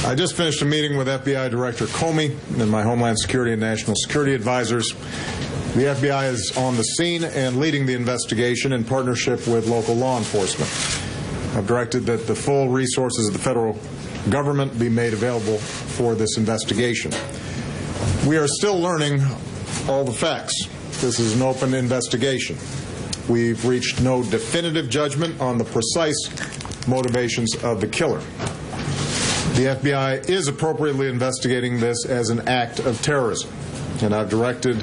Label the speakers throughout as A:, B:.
A: I just finished a meeting with FBI Director Comey and my Homeland Security and National Security advisors. The FBI is on the scene and leading the investigation in partnership with local law enforcement. I've directed that the full resources of the federal government be made available for this investigation. We are still learning all the facts. This is an open investigation. We've reached no definitive judgment on the precise motivations of the killer. The FBI is appropriately investigating this as an act of terrorism, and I've directed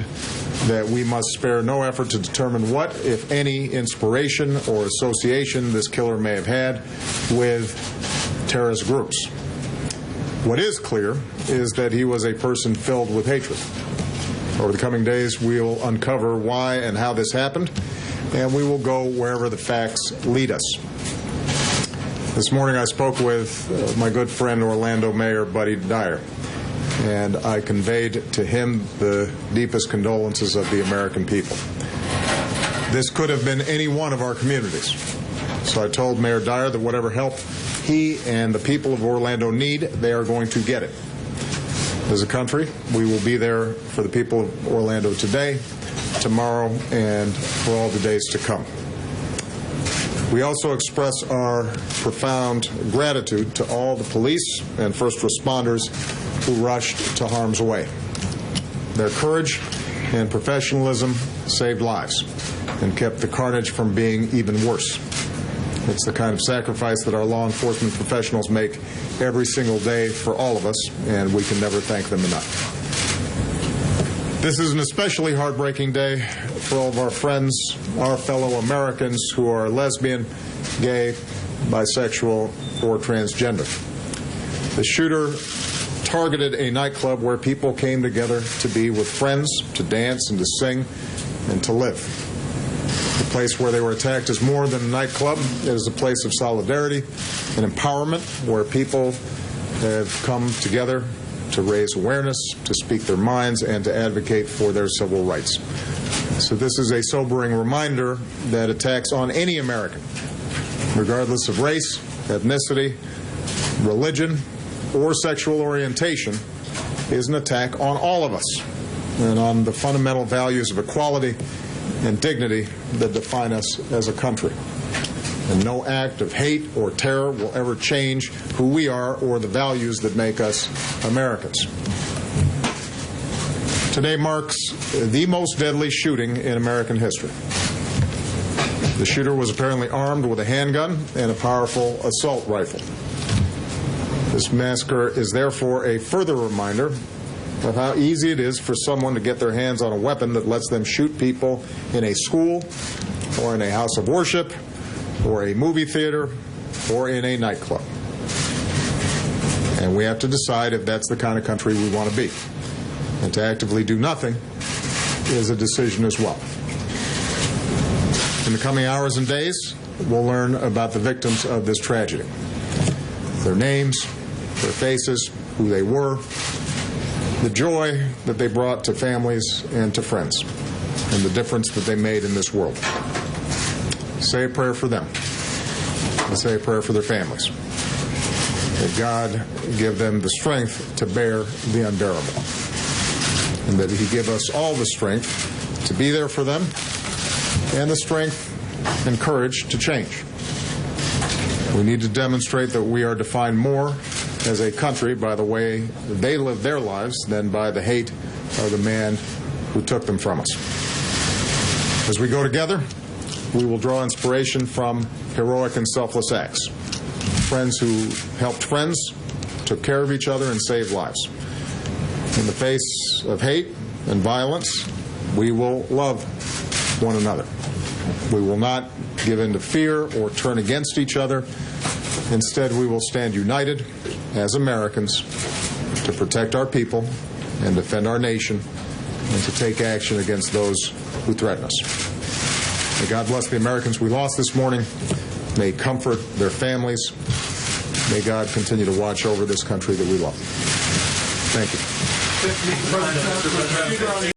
A: that we must spare no effort to determine what, if any, inspiration or association this killer may have had with terrorist groups. What is clear is that he was a person filled with hatred. Over the coming days, we will uncover why and how this happened, and we will go wherever the facts lead us. This morning I spoke with my good friend Orlando Mayor Buddy Dyer, and I conveyed to him the deepest condolences of the American people. This could have been any one of our communities. So I told Mayor Dyer that whatever help he and the people of Orlando need, they are going to get it. As a country, we will be there for the people of Orlando today, tomorrow, and for all the days to come. We also express our profound gratitude to all the police and first responders who rushed to harm's way. Their courage and professionalism saved lives and kept the carnage from being even worse. It's the kind of sacrifice that our law enforcement professionals make every single day for all of us, and we can never thank them enough. This is an especially heartbreaking day for all of our friends, our fellow Americans who are lesbian, gay, bisexual, or transgender. The shooter targeted a nightclub where people came together to be with friends, to dance and to sing and to live. The place where they were attacked is more than a nightclub. It is a place of solidarity and empowerment where people have come together to raise awareness, to speak their minds, and to advocate for their civil rights. So this is a sobering reminder that attacks on any American, regardless of race, ethnicity, religion, or sexual orientation, is an attack on all of us and on the fundamental values of equality and dignity that define us as a country. And no act of hate or terror will ever change who we are or the values that make us Americans. Today marks the most deadly shooting in American history. The shooter was apparently armed with a handgun and a powerful assault rifle. This massacre is therefore a further reminder of how easy it is for someone to get their hands on a weapon that lets them shoot people in a school or in a house of worship or a movie theater or in a nightclub. And we have to decide if that's the kind of country we want to be. And to actively do nothing is a decision as well. In the coming hours and days, we'll learn about the victims of this tragedy. Their names, their faces, who they were, the joy that they brought to families and to friends, and the difference that they made in this world. Say a prayer for them, and say a prayer for their families. That God give them the strength to bear the unbearable, and that He give us all the strength to be there for them, and the strength and courage to change. We need to demonstrate that we are defined more as a country by the way they live their lives than by the hate of the man who took them from us. As we go together, we will draw inspiration from heroic and selfless acts. Friends who helped friends, took care of each other, and saved lives. In the face of hate and violence, we will love one another. We will not give in to fear or turn against each other. Instead, we will stand united as Americans to protect our people and defend our nation and to take action against those who threaten us. May God bless the Americans we lost this morning. May He comfort their families. May God continue to watch over this country that we love. Thank you.